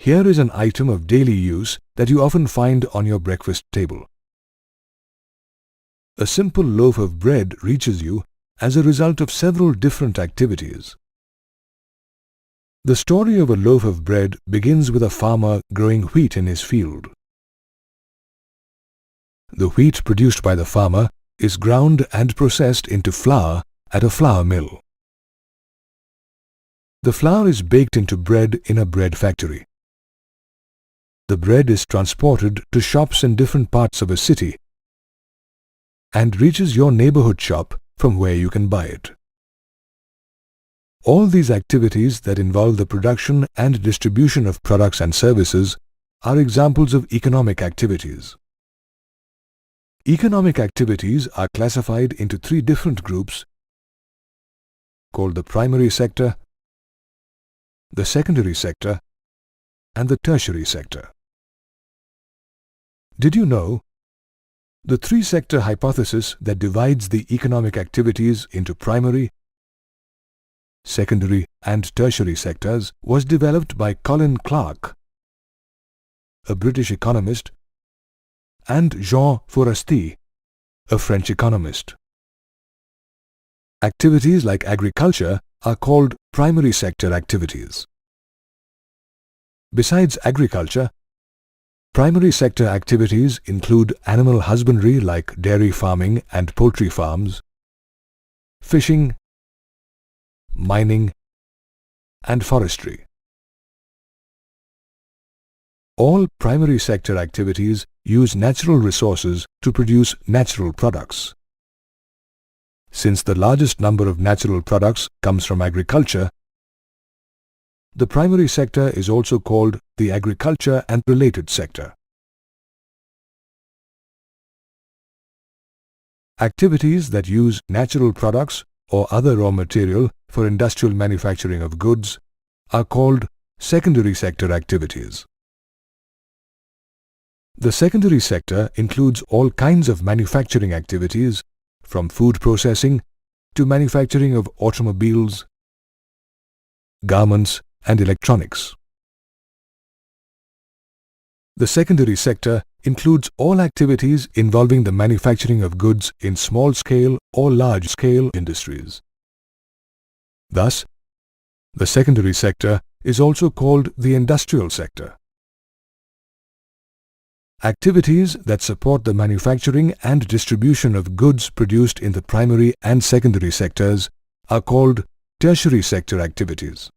Here is an item of daily use that you often find on your breakfast table. A simple loaf of bread reaches you as a result of several different activities. The story of a loaf of bread begins with a farmer growing wheat in his field. The wheat produced by the farmer is ground and processed into flour at a flour mill. The flour is baked into bread in a bread factory. The bread is transported to shops in different parts of a city and reaches your neighborhood shop from where you can buy it. All these activities that involve the production and distribution of products and services are examples of economic activities. Economic activities are classified into three different groups called the primary sector, the secondary sector, and the tertiary sector. Did you know the three-sector hypothesis that divides the economic activities into primary, secondary, and tertiary sectors was developed by Colin Clark, a British economist, and Jean Forestier, a French economist. Activities like agriculture are called primary sector activities. Besides agriculture, primary sector activities include animal husbandry like dairy farming and poultry farms, fishing, mining, and forestry. All primary sector activities use natural resources to produce natural products. Since the largest number of natural products comes from agriculture, the primary sector is also called the agriculture and related sector. Activities that use natural products or other raw material for industrial manufacturing of goods are called secondary sector activities. The secondary sector includes all kinds of manufacturing activities, from food processing to manufacturing of automobiles, garments, and electronics. The secondary sector includes all activities involving the manufacturing of goods in small-scale or large-scale industries. Thus, the secondary sector is also called the industrial sector. Activities that support the manufacturing and distribution of goods produced in the primary and secondary sectors are called tertiary sector activities.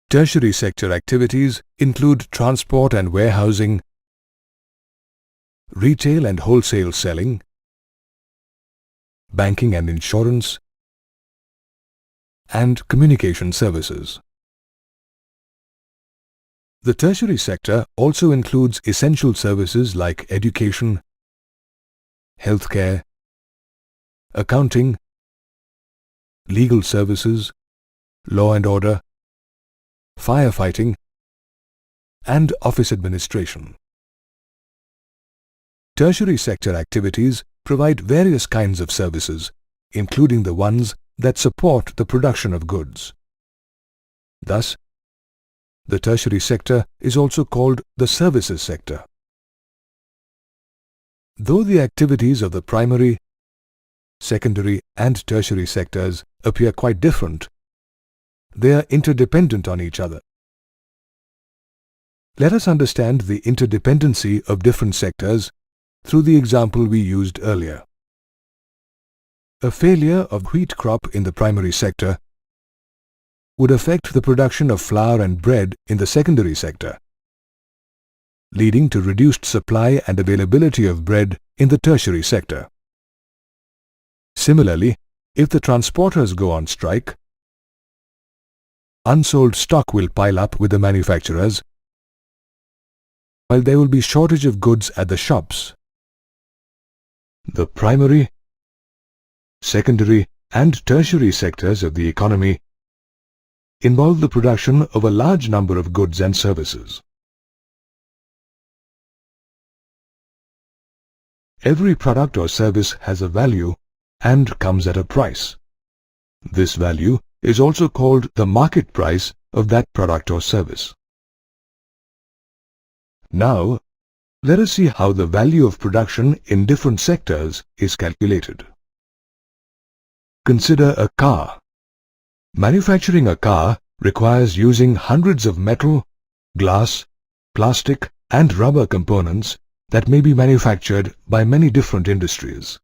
Tertiary sector activities include transport and warehousing, retail and wholesale selling, banking and insurance, and communication services. The tertiary sector also includes essential services like education, healthcare, accounting, legal services, law and order, firefighting, and office administration. Tertiary sector activities provide various kinds of services, including the ones that support the production of goods. Thus, the tertiary sector is also called the services sector. Though the activities of the primary, secondary, and tertiary sectors appear quite different, they are interdependent on each other. Let us understand the interdependency of different sectors through the example we used earlier. A failure of wheat crop in the primary sector would affect the production of flour and bread in the secondary sector, leading to reduced supply and availability of bread in the tertiary sector. Similarly, if the transporters go on strike, unsold stock will pile up with the manufacturers, while there will be shortage of goods at the shops. The primary, secondary, and tertiary sectors of the economy involve the production of a large number of goods and services. Every product or service has a value and comes at a price. This value is also called the market price of that product or service. Now, let us see how the value of production in different sectors is calculated. Consider a car. Manufacturing a car requires using hundreds of metal, glass, plastic and rubber components that may be manufactured by many different industries.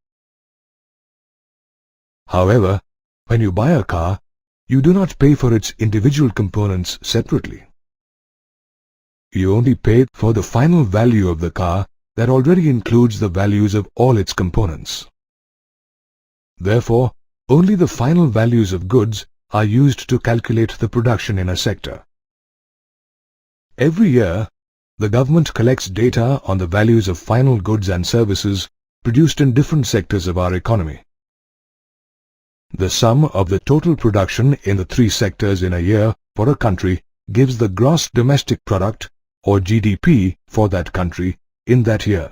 However, when you buy a car, you do not pay for its individual components separately. You only pay for the final value of the car that already includes the values of all its components. Therefore, only the final values of goods are used to calculate the production in a sector. Every year, the government collects data on the values of final goods and services produced in different sectors of our economy. The sum of the total production in the three sectors in a year for a country gives the gross domestic product or GDP for that country in that year.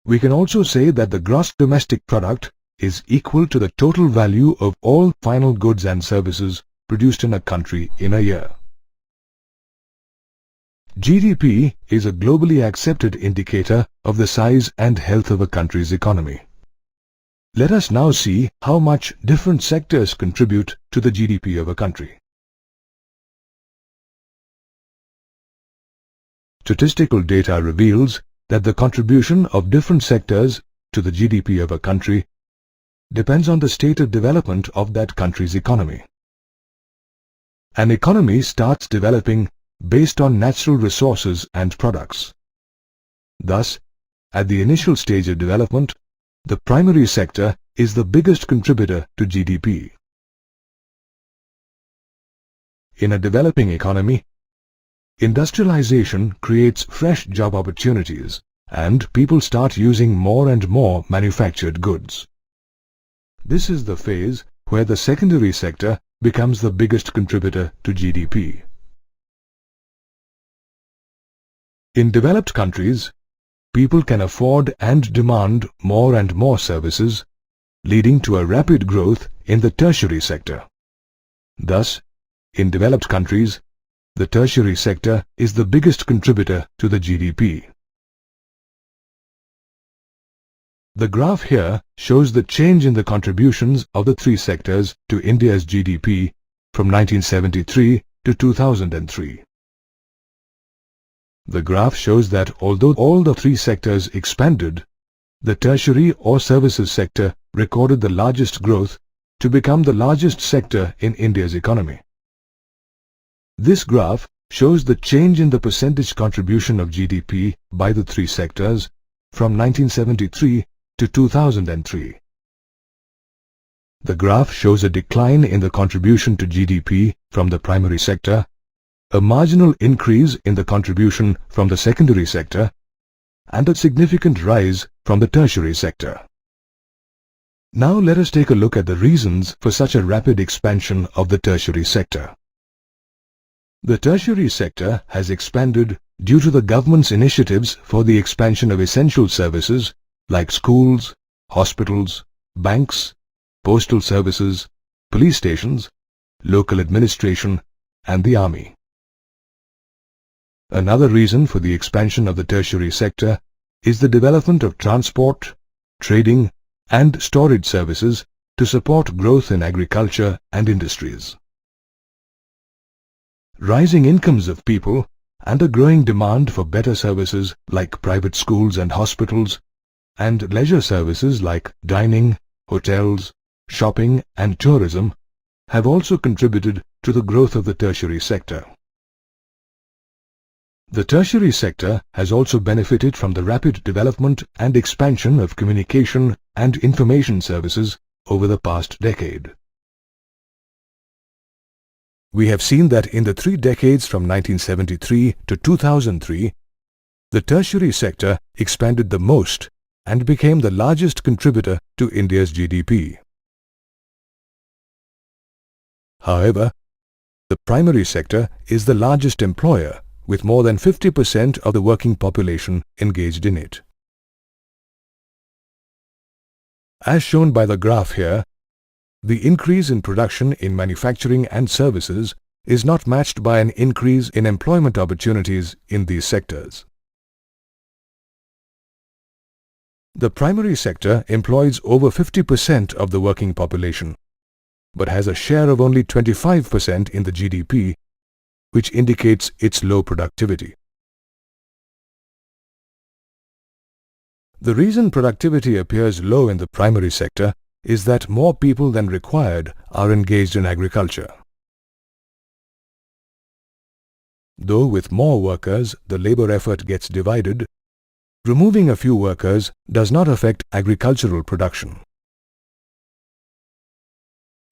We can also say that the gross domestic product is equal to the total value of all final goods and services produced in a country in a year. GDP is a globally accepted indicator of the size and health of a country's economy. Let us now see how much different sectors contribute to the GDP of a country. Statistical data reveals that the contribution of different sectors to the GDP of a country depends on the state of development of that country's economy. An economy starts developing based on natural resources and products. Thus, at the initial stage of development, the primary sector is the biggest contributor to GDP. In a developing economy, industrialization creates fresh job opportunities and people start using more and more manufactured goods. This is the phase where the secondary sector becomes the biggest contributor to GDP. In developed countries, people can afford and demand more and more services, leading to a rapid growth in the tertiary sector. Thus, in developed countries, the tertiary sector is the biggest contributor to the GDP. The graph here shows the change in the contributions of the three sectors to India's GDP from 1973 to 2003. The graph shows that although all the three sectors expanded, the tertiary or services sector recorded the largest growth to become the largest sector in India's economy. This graph shows the change in the percentage contribution of GDP by the three sectors from 1973 to 2003. The graph shows a decline in the contribution to GDP from the primary sector, a marginal increase in the contribution from the secondary sector, and a significant rise from the tertiary sector. Now let us take a look at the reasons for such a rapid expansion of the tertiary sector. The tertiary sector has expanded due to the government's initiatives for the expansion of essential services like schools, hospitals, banks, postal services, police stations, local administration, and the army. Another reason for the expansion of the tertiary sector is the development of transport, trading, and storage services to support growth in agriculture and industries. Rising incomes of people and a growing demand for better services like private schools and hospitals, and leisure services like dining, hotels, shopping, and tourism have also contributed to the growth of the tertiary sector. The tertiary sector has also benefited from the rapid development and expansion of communication and information services over the past decade. We have seen that in the 3 decades from 1973 to 2003, the tertiary sector expanded the most and became the largest contributor to India's GDP. However, the primary sector is the largest employer, with more than 50% of the working population engaged in it. As shown by the graph here, the increase in production in manufacturing and services is not matched by an increase in employment opportunities in these sectors. The primary sector employs over 50% of the working population, but has a share of only 25% in the GDP, which indicates its low productivity. The reason productivity appears low in the primary sector is that more people than required are engaged in agriculture. Though with more workers the labor effort gets divided, removing a few workers does not affect agricultural production.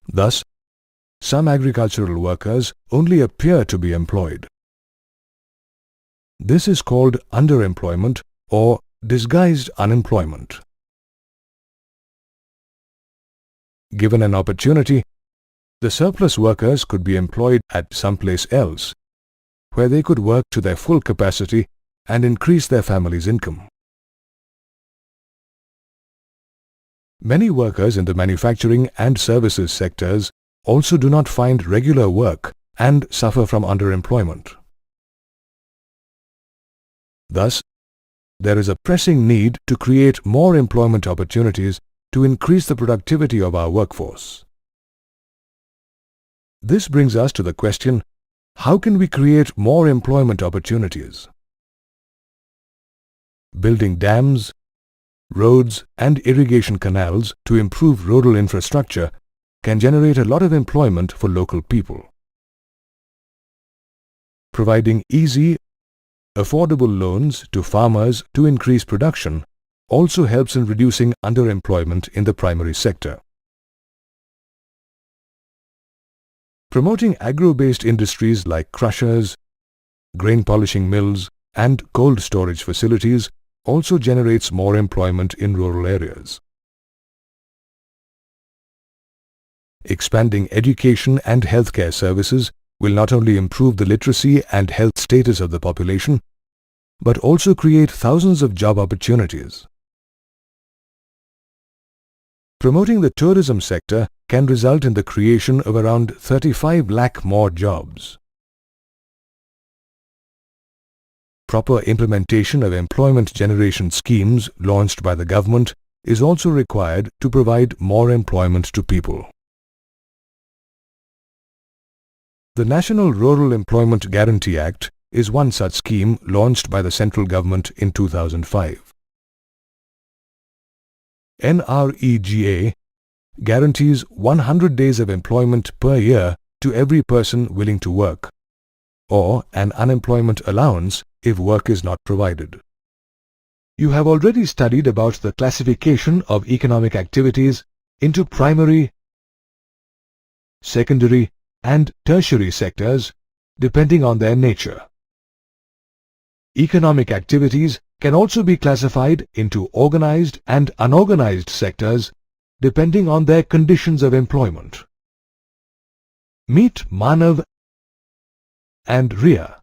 Thus, some agricultural workers only appear to be employed. This is called underemployment or disguised unemployment. Given an opportunity, the surplus workers could be employed at someplace else, where they could work to their full capacity and increase their family's income. Many workers in the manufacturing and services sectors also do not find regular work and suffer from underemployment. Thus, there is a pressing need to create more employment opportunities to increase the productivity of our workforce. This brings us to the question, how can we create more employment opportunities? Building dams, roads and irrigation canals to improve rural infrastructure can generate a lot of employment for local people. Providing easy, affordable loans to farmers to increase production also helps in reducing underemployment in the primary sector. Promoting agro-based industries like crushers, grain polishing mills and cold storage facilities also generates more employment in rural areas. Expanding education and healthcare services will not only improve the literacy and health status of the population, but also create thousands of job opportunities. Promoting the tourism sector can result in the creation of around 35 lakh more jobs. Proper implementation of employment generation schemes launched by the government is also required to provide more employment to people. The National Rural Employment Guarantee Act is one such scheme launched by the central government in 2005. NREGA guarantees 100 days of employment per year to every person willing to work, or an unemployment allowance if work is not provided. You have already studied about the classification of economic activities into primary, secondary and tertiary sectors depending on their nature. Economic activities can also be classified into organized and unorganized sectors depending on their conditions of employment. Meet Manav and Riya.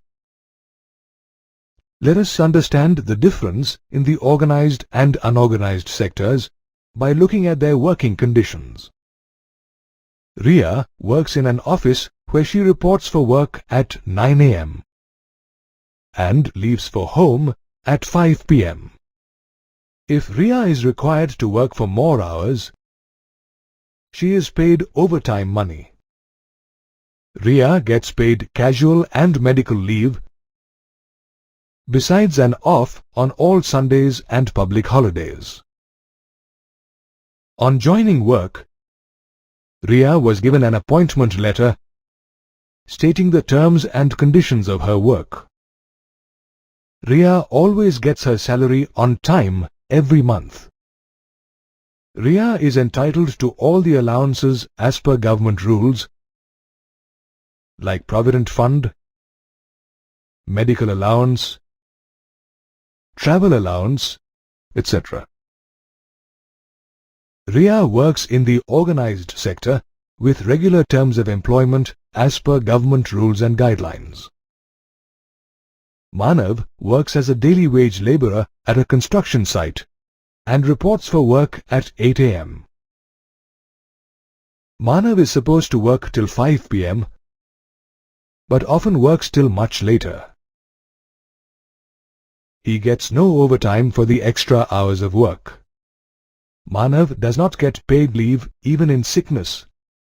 Let us understand the difference in the organized and unorganized sectors by looking at their working conditions. Riya works in an office where she reports for work at 9 a.m. and leaves for home at 5 p.m. If Riya is required to work for more hours, she is paid overtime money. Riya gets paid casual and medical leave, besides an off on all Sundays and public holidays. On joining work, Riya was given an appointment letter stating the terms and conditions of her work. Riya always gets her salary on time every month. Riya is entitled to all the allowances as per government rules like Provident Fund, medical allowance, travel allowance, etc. Riya works in the organized sector with regular terms of employment as per government rules and guidelines. Manav works as a daily wage laborer at a construction site and reports for work at 8 a.m. Manav is supposed to work till 5 p.m. but often works till much later. He gets no overtime for the extra hours of work. Manav does not get paid leave even in sickness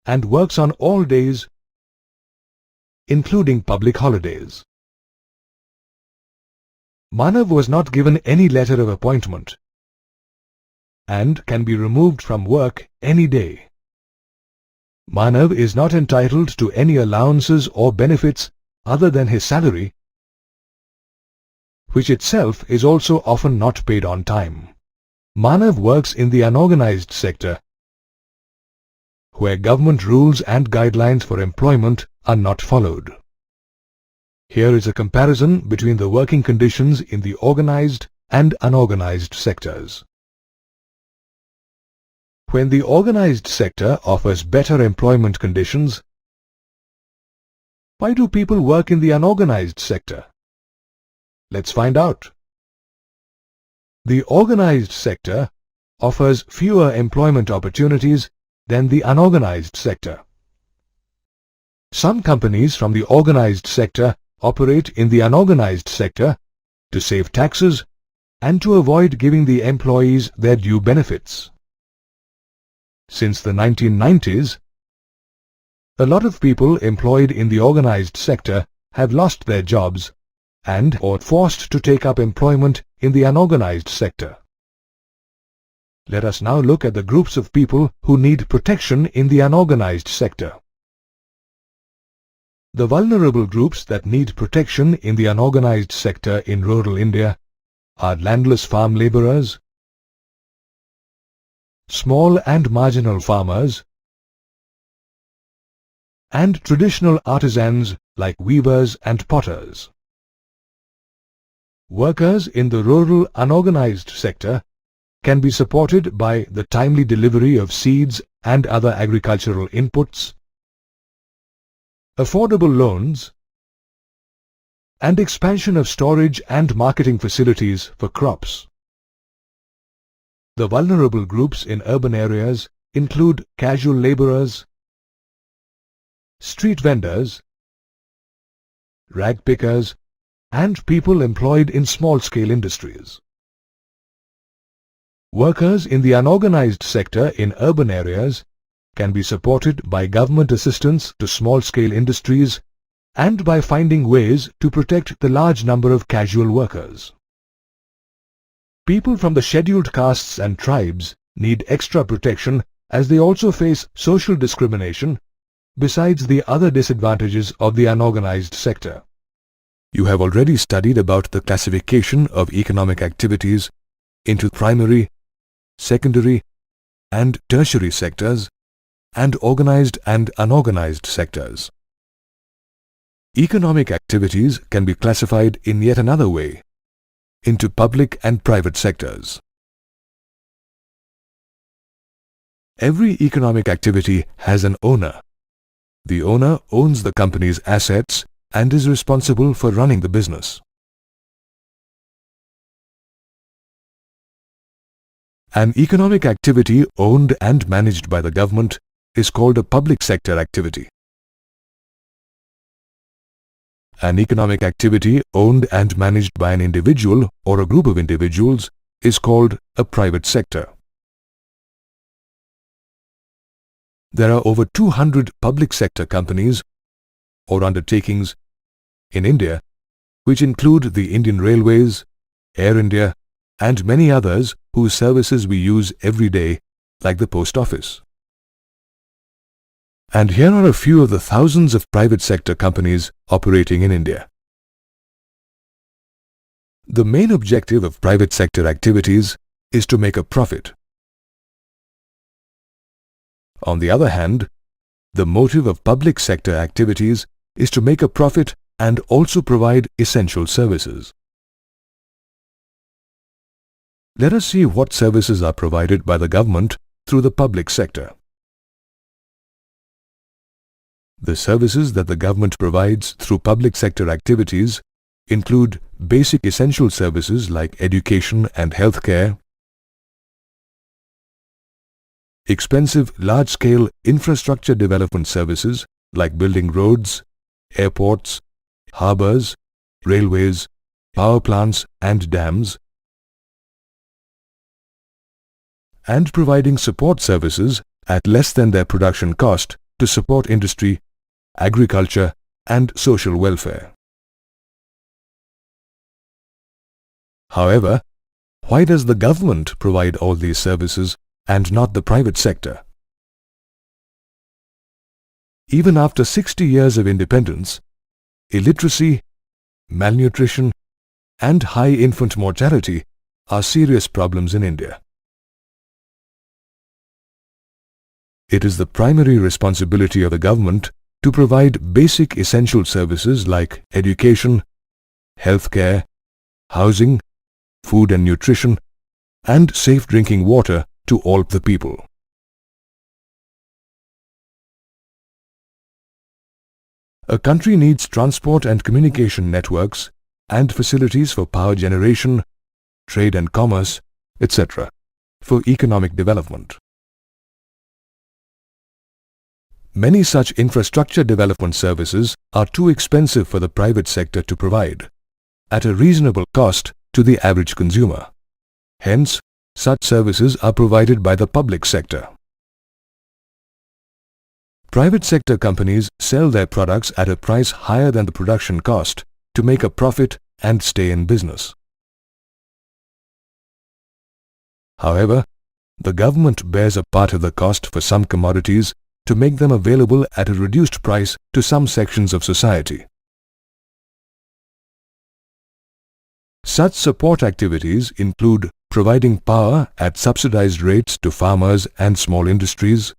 and works on all days, including public holidays. Manav was not given any letter of appointment and can be removed from work any day. Manav is not entitled to any allowances or benefits other than his salary, which itself is also often not paid on time. Manav works in the unorganized sector, where government rules and guidelines for employment are not followed. Here is a comparison between the working conditions in the organized and unorganized sectors. When the organized sector offers better employment conditions, why do people work in the unorganized sector? Let's find out. The organized sector offers fewer employment opportunities than the unorganized sector. Some companies from the organized sector operate in the unorganized sector to save taxes and to avoid giving the employees their due benefits. Since the 1990s, a lot of people employed in the organized sector have lost their jobs and or forced to take up employment in the unorganized sector. Let us now look at the groups of people who need protection in the unorganized sector. The vulnerable groups that need protection in the unorganized sector in rural India are landless farm laborers, small and marginal farmers, and traditional artisans like weavers and potters. Workers in the rural unorganized sector can be supported by the timely delivery of seeds and other agricultural inputs, affordable loans, and expansion of storage and marketing facilities for crops. The vulnerable groups in urban areas include casual laborers, street vendors, rag pickers, and people employed in small-scale industries. Workers in the unorganized sector in urban areas can be supported by government assistance to small-scale industries and by finding ways to protect the large number of casual workers. People from the scheduled castes and tribes need extra protection as they also face social discrimination besides the other disadvantages of the unorganized sector. You have already studied about the classification of economic activities into primary, secondary, and tertiary sectors, and organized and unorganized sectors. Economic activities can be classified in yet another way, into public and private sectors. Every economic activity has an owner. The owner owns the company's assets and is responsible for running the business. An economic activity owned and managed by the government is called a public sector activity. An economic activity owned and managed by an individual or a group of individuals is called a private sector. There are over 200 public sector companies or undertakings in India, which include the Indian Railways, Air India, and many others whose services we use every day, like the post office. And here are a few of the thousands of private sector companies operating in India. The main objective of private sector activities is to make a profit. On the other hand, the motive of public sector activities is to make a profit and also provide essential services. Let us see what services are provided by the government through the public sector. The services that the government provides through public sector activities include basic essential services like education and healthcare, expensive large-scale infrastructure development services like building roads, airports, harbors, railways, power plants and dams, and providing support services at less than their production cost to support industry, agriculture, and social welfare. However, why does the government provide all these services and not the private sector? Even after 60 years of independence, illiteracy, malnutrition, and high infant mortality are serious problems in India. It is the primary responsibility of the government to provide basic essential services like education, healthcare, housing, food and nutrition, and safe drinking water to all the people. A country needs transport and communication networks and facilities for power generation, trade and commerce, etc. for economic development. Many such infrastructure development services are too expensive for the private sector to provide, at a reasonable cost to the average consumer. Hence, such services are provided by the public sector. Private sector companies sell their products at a price higher than the production cost to make a profit and stay in business. However, the government bears a part of the cost for some commodities to make them available at a reduced price to some sections of society. Such support activities include providing power at subsidized rates to farmers and small industries,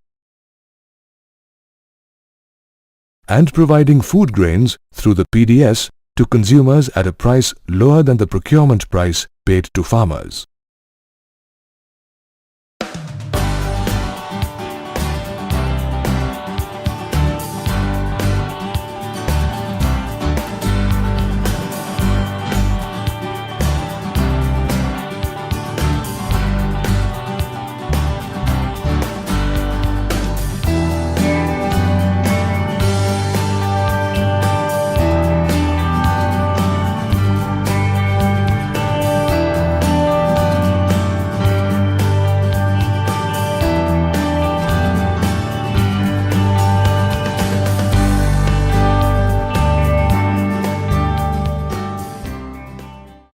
and providing food grains through the PDS to consumers at a price lower than the procurement price paid to farmers.